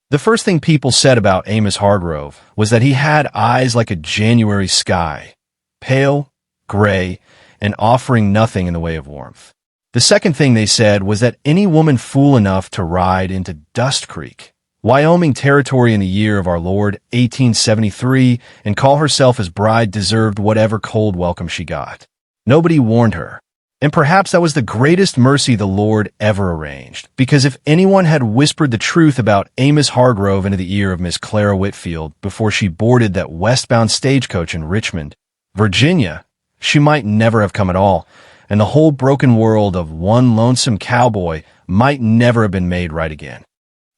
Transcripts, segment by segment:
The first thing people said about Amos Hargrove was that he had eyes like a January sky, pale, gray, and offering nothing in the way of warmth. The second thing they said was that any woman fool enough to ride into Dust Creek, Wyoming territory in the year of our Lord 1873, and call herself his bride deserved whatever cold welcome she got. Nobody warned her. And perhaps that was the greatest mercy the Lord ever arranged, because if anyone had whispered the truth about Amos Hargrove into the ear of Miss Clara Whitfield before she boarded that westbound stagecoach in Richmond, Virginia, she might never have come at all, and the whole broken world of one lonesome cowboy might never have been made right again.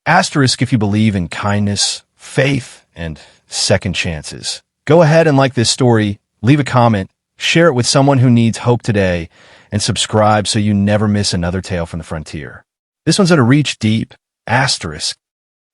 Asterisk if you believe in kindness, faith, and second chances. Go ahead and like this story, leave a comment, share it with someone who needs hope today, and subscribe so you never miss another tale from the frontier. This one's going to reach deep. Asterisk.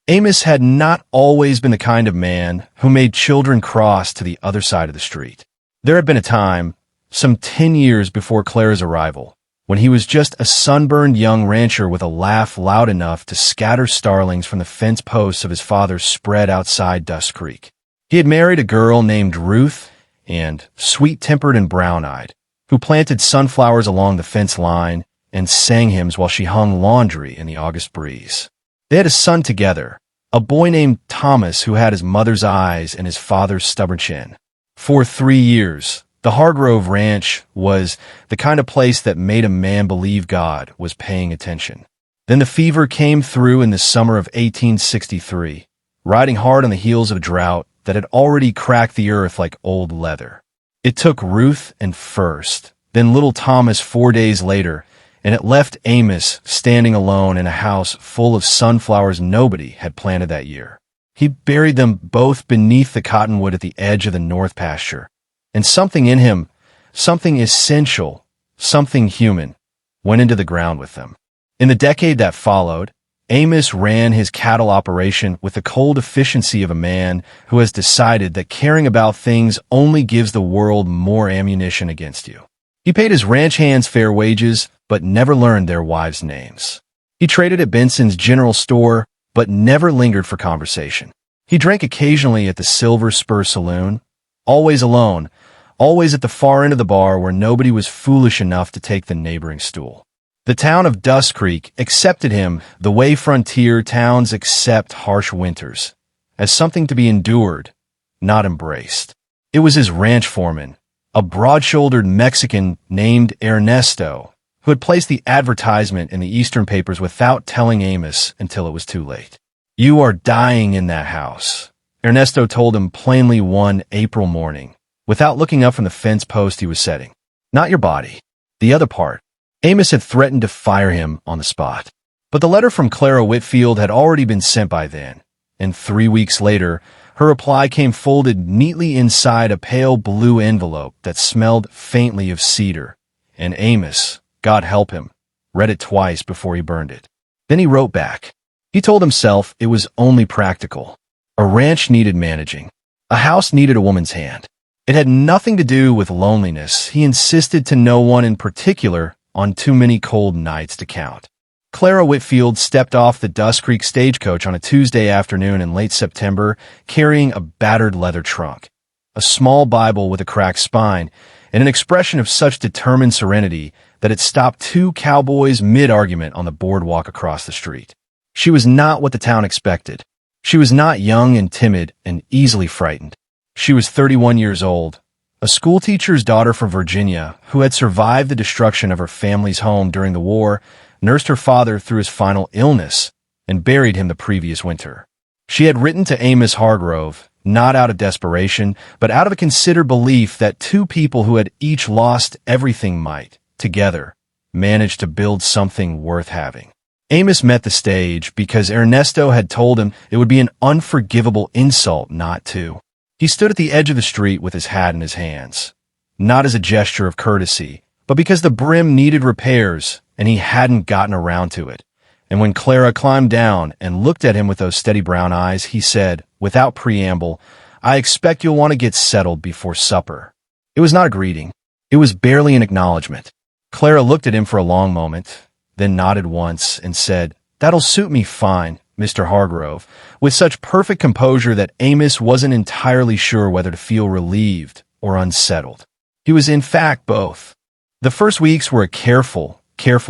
Amos had not always been the kind of man who made children cross to the other side of the street. There had been a time, some 10 years before Clara's arrival, when he was just a sunburned young rancher with a laugh loud enough to scatter starlings from the fence posts of his father's spread outside Dust Creek. He had married a girl named Ruth, and sweet-tempered and brown-eyed, who planted sunflowers along the fence line and sang hymns while she hung laundry in the August breeze. They had a son together, a boy named Thomas who had his mother's eyes and his father's stubborn chin. For 3 years, the Hargrove Ranch was the kind of place that made a man believe God was paying attention. Then the fever came through in the summer of 1863, riding hard on the heels of a drought that had already cracked the earth like old leather. It took Ruth and first, then little Thomas 4 days later, and it left Amos standing alone in a house full of sunflowers nobody had planted that year. He buried them both beneath the cottonwood at the edge of the north pasture, and something in him, something essential, something human, went into the ground with them. In the decade that followed, Amos ran his cattle operation with the cold efficiency of a man who has decided that caring about things only gives the world more ammunition against you. He paid his ranch hands fair wages, but never learned their wives' names. He traded at Benson's General Store, but never lingered for conversation. He drank occasionally at the Silver Spur Saloon, always alone, always at the far end of the bar where nobody was foolish enough to take the neighboring stool. The town of Dust Creek accepted him the way frontier towns accept harsh winters, as something to be endured, not embraced. It was his ranch foreman, a broad-shouldered Mexican named Ernesto, who had placed the advertisement in the Eastern papers without telling Amos until it was too late. "You are dying in that house," Ernesto told him plainly one April morning, without looking up from the fence post he was setting. "Not your body. The other part." Amos had threatened to fire him on the spot. But the letter from Clara Whitfield had already been sent by then, and 3 weeks later, her reply came folded neatly inside a pale blue envelope that smelled faintly of cedar, and Amos, God help him, read it twice before he burned it. Then he wrote back. He told himself it was only practical. A ranch needed managing. A house needed a woman's hand. It had nothing to do with loneliness. He insisted to no one in particular on too many cold nights to count. Clara Whitfield stepped off the Dust Creek stagecoach on a Tuesday afternoon in late September, carrying a battered leather trunk, a small Bible with a cracked spine, and an expression of such determined serenity that it stopped two cowboys mid-argument on the boardwalk across the street. She was not what the town expected. She was not young and timid and easily frightened. She was 31 years old, a schoolteacher's daughter from Virginia who had survived the destruction of her family's home during the war, nursed her father through his final illness, and buried him the previous winter. She had written to Amos Hargrove, not out of desperation, but out of a considered belief that two people who had each lost everything might, together, manage to build something worth having. Amos met the stage because Ernesto had told him it would be an unforgivable insult not to. He stood at the edge of the street with his hat in his hands, not as a gesture of courtesy, but because the brim needed repairs and he hadn't gotten around to it. And when Clara climbed down and looked at him with those steady brown eyes, he said, without preamble, "I expect you'll want to get settled before supper." It was not a greeting. It was barely an acknowledgement. Clara looked at him for a long moment, then nodded once and said, "That'll suit me fine, Mr. Hargrove, with such perfect composure that Amos wasn't entirely sure whether to feel relieved or unsettled. He was in fact both. The first weeks were a careful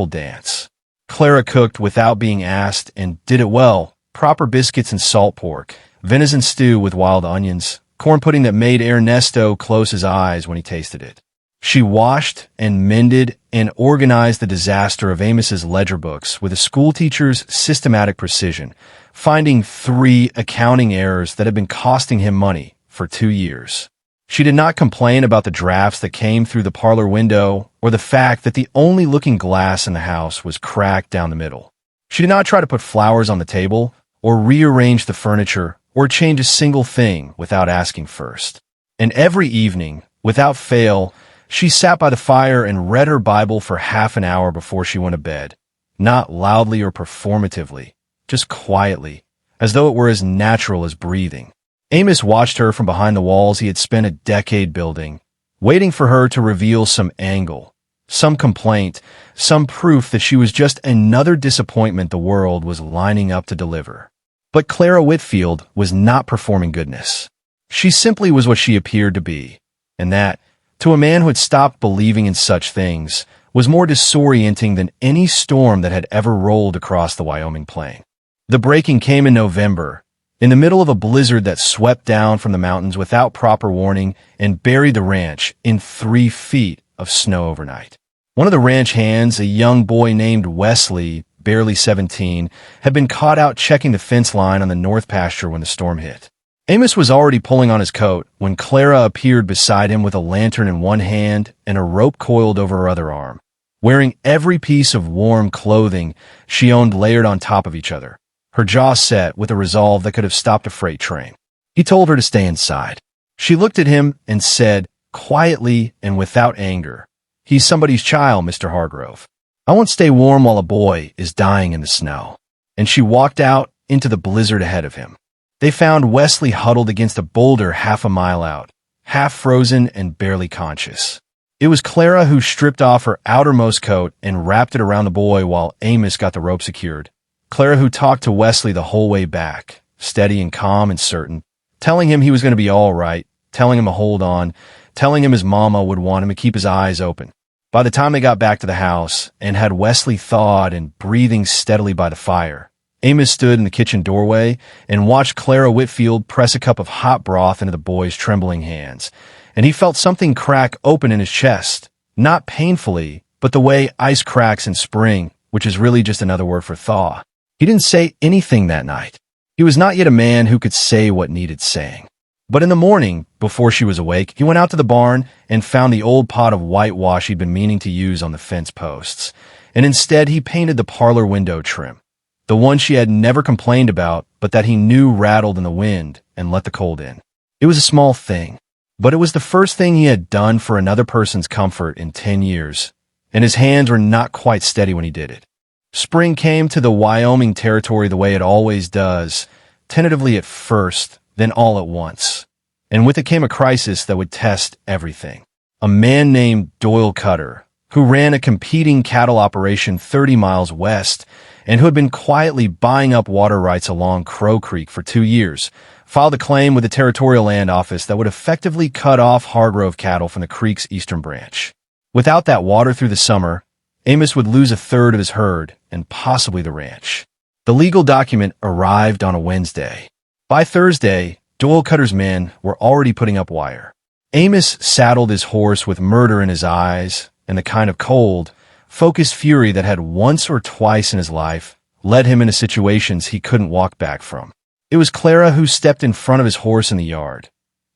dance. Clara cooked without being asked and did it well. Proper biscuits and salt pork, venison stew with wild onions, corn pudding that made Ernesto close his eyes when he tasted it. She washed and mended and organized the disaster of Amos's ledger books with a schoolteacher's systematic precision, finding 3 accounting errors that had been costing him money for 2 years. She did not complain about the drafts that came through the parlor window or the fact that the only looking glass in the house was cracked down the middle. She did not try to put flowers on the table or rearrange the furniture or change a single thing without asking first. And every evening, without fail, she sat by the fire and read her Bible for half an hour before she went to bed, not loudly or performatively, just quietly, as though it were as natural as breathing. Amos watched her from behind the walls he had spent a decade building, waiting for her to reveal some angle, some complaint, some proof that she was just another disappointment the world was lining up to deliver. But Clara Whitfield was not performing goodness. She simply was what she appeared to be, and that, to a man who had stopped believing in such things, was more disorienting than any storm that had ever rolled across the Wyoming plain. The breaking came in November, in the middle of a blizzard that swept down from the mountains without proper warning and buried the ranch in 3 feet of snow overnight. One of the ranch hands, a young boy named Wesley, barely 17, had been caught out checking the fence line on the north pasture when the storm hit. Amos was already pulling on his coat when Clara appeared beside him with a lantern in one hand and a rope coiled over her other arm. Wearing every piece of warm clothing she owned layered on top of each other, her jaw set with a resolve that could have stopped a freight train. He told her to stay inside. She looked at him and said, quietly and without anger, "He's somebody's child, Mr. Hargrove. I won't stay warm while a boy is dying in the snow." And she walked out into the blizzard ahead of him. They found Wesley huddled against a boulder half a mile out, half frozen and barely conscious. It was Clara who stripped off her outermost coat and wrapped it around the boy while Amos got the rope secured. Clara who talked to Wesley the whole way back, steady and calm and certain, telling him he was going to be all right, telling him to hold on, telling him his mama would want him to keep his eyes open. By the time they got back to the house and had Wesley thawed and breathing steadily by the fire, Amos stood in the kitchen doorway and watched Clara Whitfield press a cup of hot broth into the boy's trembling hands, and he felt something crack open in his chest, not painfully, but the way ice cracks in spring, which is really just another word for thaw. He didn't say anything that night. He was not yet a man who could say what needed saying. But in the morning, before she was awake, he went out to the barn and found the old pot of whitewash he'd been meaning to use on the fence posts, and instead he painted the parlor window trim, the one she had never complained about, but that he knew rattled in the wind and let the cold in. It was a small thing, but it was the first thing he had done for another person's comfort in 10 years, and his hands were not quite steady when he did it. Spring came to the Wyoming territory the way it always does, tentatively at first, then all at once. And with it came a crisis that would test everything. A man named Doyle Cutter, who ran a competing cattle operation 30 miles west and who had been quietly buying up water rights along Crow Creek for 2 years, filed a claim with the Territorial Land Office that would effectively cut off Hargrove cattle from the creek's eastern branch. Without that water through the summer, Amos would lose a third of his herd and possibly the ranch. The legal document arrived on a Wednesday. By Thursday, Doyle Cutter's men were already putting up wire. Amos saddled his horse with murder in his eyes and the kind of cold, focused fury that had once or twice in his life led him into situations he couldn't walk back from. It was Clara who stepped in front of his horse in the yard.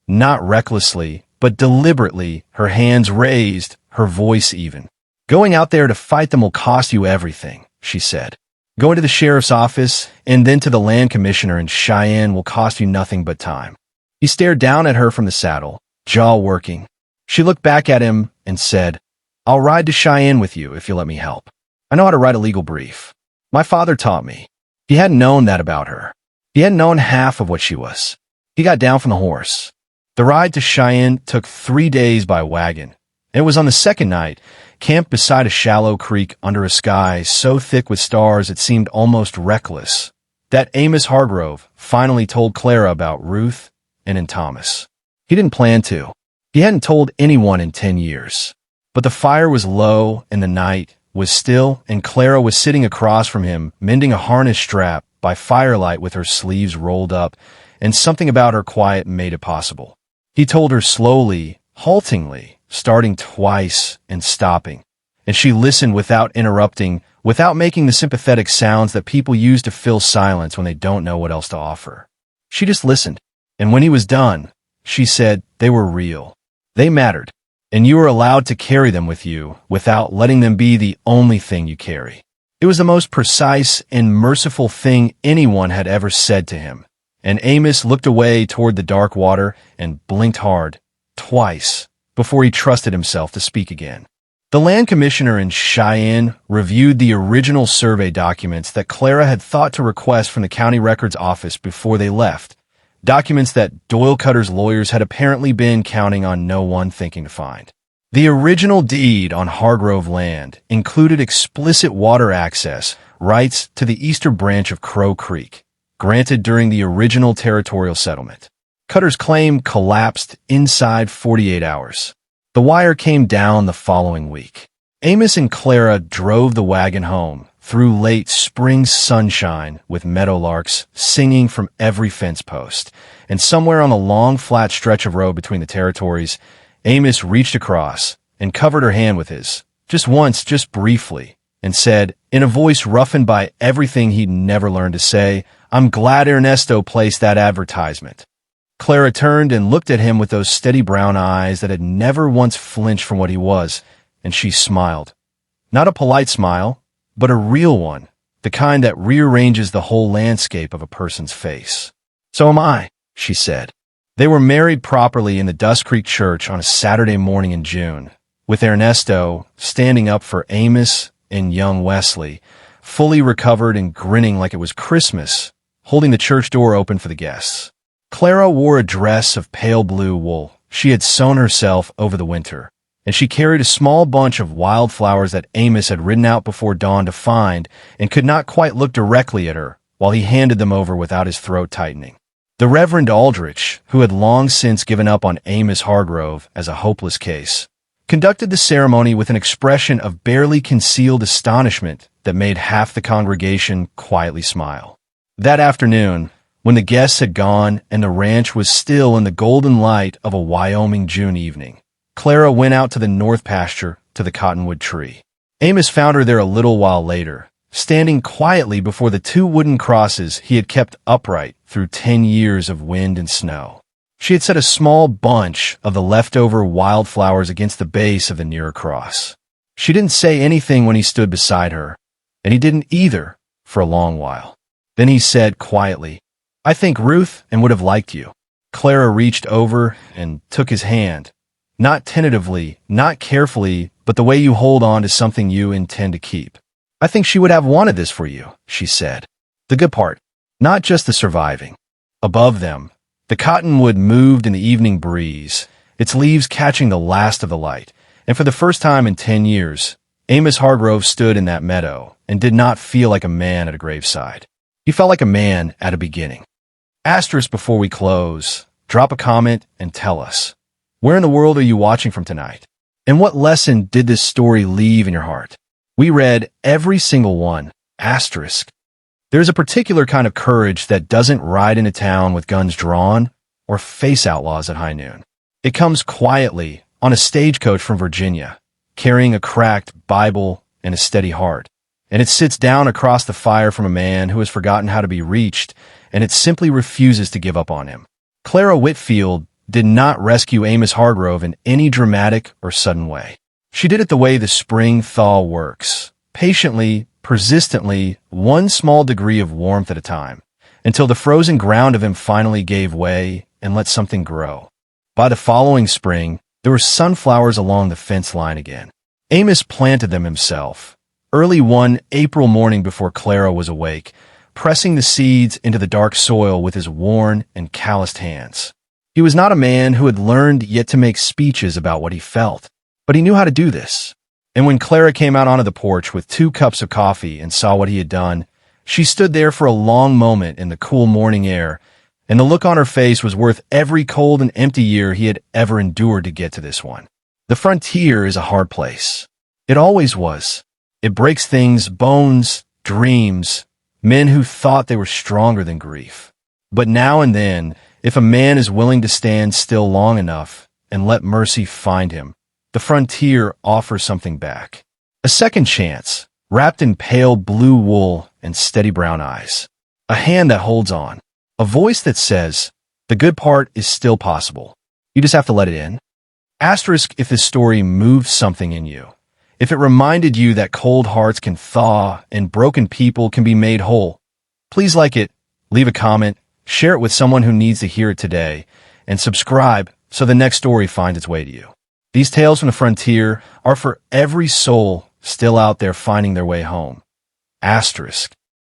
Not recklessly, but deliberately, her hands raised, her voice even. "Going out there to fight them will cost you everything," she said. "Going to the sheriff's office and then to the land commissioner in Cheyenne will cost you nothing but time." He stared down at her from the saddle, jaw working. She looked back at him and said, "I'll ride to Cheyenne with you if you'll let me help. I know how to write a legal brief. My father taught me." He hadn't known that about her. He hadn't known half of what she was. He got down from the horse. The ride to Cheyenne took 3 days by wagon. It was on the second night, camped beside a shallow creek under a sky so thick with stars it seemed almost reckless, that Amos Hargrove finally told Clara about Ruth and Thomas. He didn't plan to. He hadn't told anyone in 10 years. But the fire was low and the night was still, and Clara was sitting across from him, mending a harness strap by firelight with her sleeves rolled up, and something about her quiet made it possible. He told her slowly, haltingly, starting twice and stopping, and she listened without interrupting, without making the sympathetic sounds that people use to fill silence when they don't know what else to offer. She just listened, and when he was done, she said they were real. They mattered, and you were allowed to carry them with you without letting them be the only thing you carry. It was the most precise and merciful thing anyone had ever said to him, and Amos looked away toward the dark water and blinked hard, twice, before he trusted himself to speak again. The land commissioner in Cheyenne reviewed the original survey documents that Clara had thought to request from the county records office before they left, documents that Doyle Cutter's lawyers had apparently been counting on no one thinking to find. The original deed on Hargrove land included explicit water access rights to the eastern branch of Crow Creek, granted during the original territorial settlement. Cutter's claim collapsed inside 48 hours. The wire came down the following week. Amos and Clara drove the wagon home through late spring sunshine with meadowlarks singing from every fence post, and somewhere on the long flat stretch of road between the territories, Amos reached across and covered her hand with his, just once, just briefly, and said, in a voice roughened by everything he'd never learned to say, "I'm glad Ernesto placed that advertisement." Clara turned and looked at him with those steady brown eyes that had never once flinched from what he was, and she smiled. Not a polite smile, but a real one, the kind that rearranges the whole landscape of a person's face. "So am I," she said. They were married properly in the Dust Creek Church on a Saturday morning in June, with Ernesto standing up for Amos and young Wesley, fully recovered and grinning like it was Christmas, holding the church door open for the guests. Clara wore a dress of pale blue wool she had sewn herself over the winter, and she carried a small bunch of wildflowers that Amos had ridden out before dawn to find and could not quite look directly at her while he handed them over without his throat tightening. The Reverend Aldrich, who had long since given up on Amos Hargrove as a hopeless case, conducted the ceremony with an expression of barely concealed astonishment that made half the congregation quietly smile. That afternoon, when the guests had gone and the ranch was still in the golden light of a Wyoming June evening, Clara went out to the north pasture to the cottonwood tree. Amos found her there a little while later, standing quietly before the two wooden crosses he had kept upright through 10 years of wind and snow. She had set a small bunch of the leftover wildflowers against the base of the nearer cross. She didn't say anything when he stood beside her, and he didn't either for a long while. Then he said quietly, "I think Ruth and would have liked you." Clara reached over and took his hand, not tentatively, not carefully, but the way you hold on to something you intend to keep. "I think she would have wanted this for you," she said. The good part, not just the surviving. Above them, the cottonwood moved in the evening breeze, its leaves catching the last of the light, and for the first time in 10 years, Amos Hargrove stood in that meadow and did not feel like a man at a graveside. He felt like a man at a beginning. Asterisk before we close, drop a comment and tell us, where in the world are you watching from tonight? And what lesson did this story leave in your heart? We read every single one, asterisk. There's a particular kind of courage that doesn't ride into town with guns drawn or face outlaws at high noon. It comes quietly on a stagecoach from Virginia, carrying a cracked Bible and a steady heart. And it sits down across the fire from a man who has forgotten how to be reached, and it simply refuses to give up on him. Clara Whitfield did not rescue Amos Hargrove in any dramatic or sudden way. She did it the way the spring thaw works, patiently, persistently, one small degree of warmth at a time, until the frozen ground of him finally gave way and let something grow. By the following spring, there were sunflowers along the fence line again. Amos planted them himself, early one April morning before Clara was awake, pressing the seeds into the dark soil with his worn and calloused hands. He was not a man who had learned yet to make speeches about what he felt, but he knew how to do this. And when Clara came out onto the porch with 2 cups of coffee and saw what he had done, She stood there for a long moment in the cool morning air, and the look on her face was worth every cold and empty year he had ever endured to get to this one. The frontier is a hard place. It always was. It breaks things, bones, dreams, men who thought they were stronger than grief. But now and then, if a man is willing to stand still long enough and let mercy find him, the frontier offers something back. A second chance, wrapped in pale blue wool and steady brown eyes. A hand that holds on. A voice that says, the good part is still possible. You just have to let it in. Asterisk if this story moved something in you. If it reminded you that cold hearts can thaw and broken people can be made whole. Please like it, leave a comment, share it with someone who needs to hear it today, and subscribe so the next story finds its way to you. These tales from the frontier are for every soul still out there finding their way home. Asterisk.